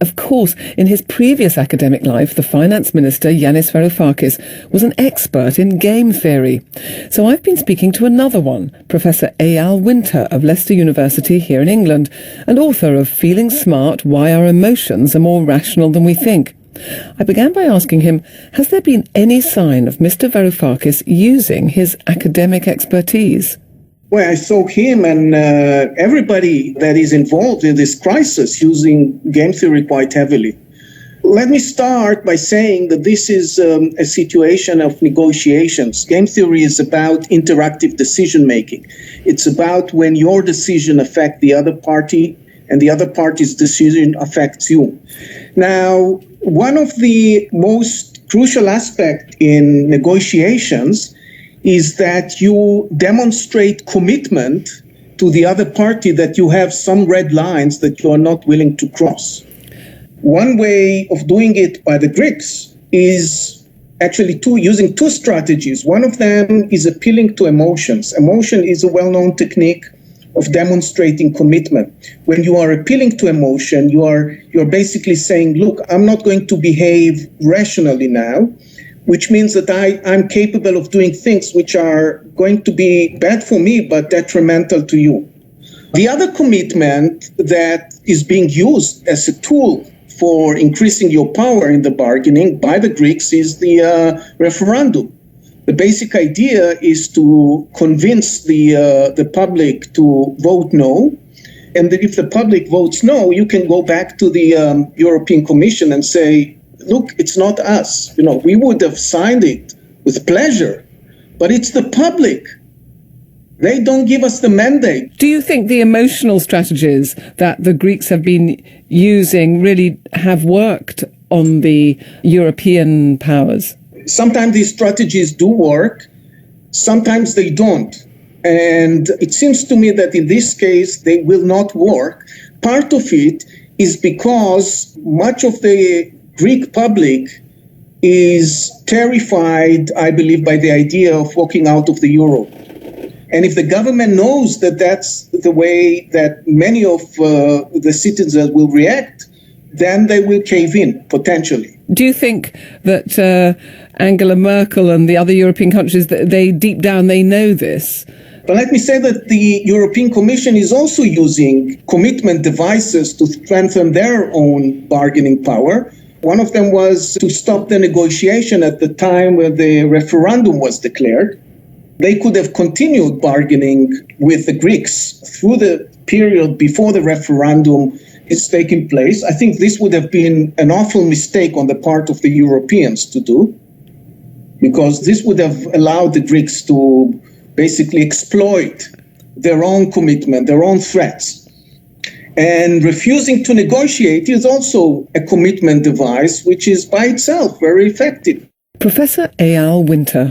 Of course, in his previous academic life, the finance minister, Yanis Varoufakis, was an expert in game theory. So I've been speaking to another one, Professor Eyal Winter of Leicester University here in England, and author of Feeling Smart, Why Our Emotions Are More Rational Than We Think. I began by asking him, has there been any sign of Mr. Varoufakis using his academic expertise? Well, I saw him and everybody that is involved in this crisis using game theory quite heavily. Let me start by saying that this is a situation of negotiations. Game theory is about interactive decision-making. It's about when your decision affects the other party and the other party's decision affects you. Now, one of the most crucial aspects in negotiations is that you demonstrate commitment to the other party, that you have some red lines that you are not willing to cross. One way of doing it by the Greeks is actually using two strategies. One of them is appealing to emotions. Emotion is a well-known technique of demonstrating commitment. When you are appealing to emotion, you're basically saying, look, I'm not going to behave rationally now, which means that I'm capable of doing things which are going to be bad for me, but detrimental to you. The other commitment that is being used as a tool for increasing your power in the bargaining by the Greeks is the referendum. The basic idea is to convince the public to vote no. And that if the public votes no, you can go back to the European Commission and say, look, it's not us. We would have signed it with pleasure, but it's the public. They don't give us the mandate. Do you think the emotional strategies that the Greeks have been using really have worked on the European powers? Sometimes these strategies do work, sometimes they don't. And it seems to me that in this case, they will not work. Part of it is because much of the Greek public is terrified, I believe, by the idea of walking out of the euro. And if the government knows that that's the way that many of the citizens will react, then they will cave in, potentially. Do you think that Angela Merkel and the other European countries, they deep down, they know this? But let me say that the European Commission is also using commitment devices to strengthen their own bargaining power. One of them was to stop the negotiation at the time when the referendum was declared. They could have continued bargaining with the Greeks through the period before the referendum is taking place. I think this would have been an awful mistake on the part of the Europeans to do, because this would have allowed the Greeks to basically exploit their own commitment, their own threats. And refusing to negotiate is also a commitment device, which is by itself very effective. Professor Eyal Winter.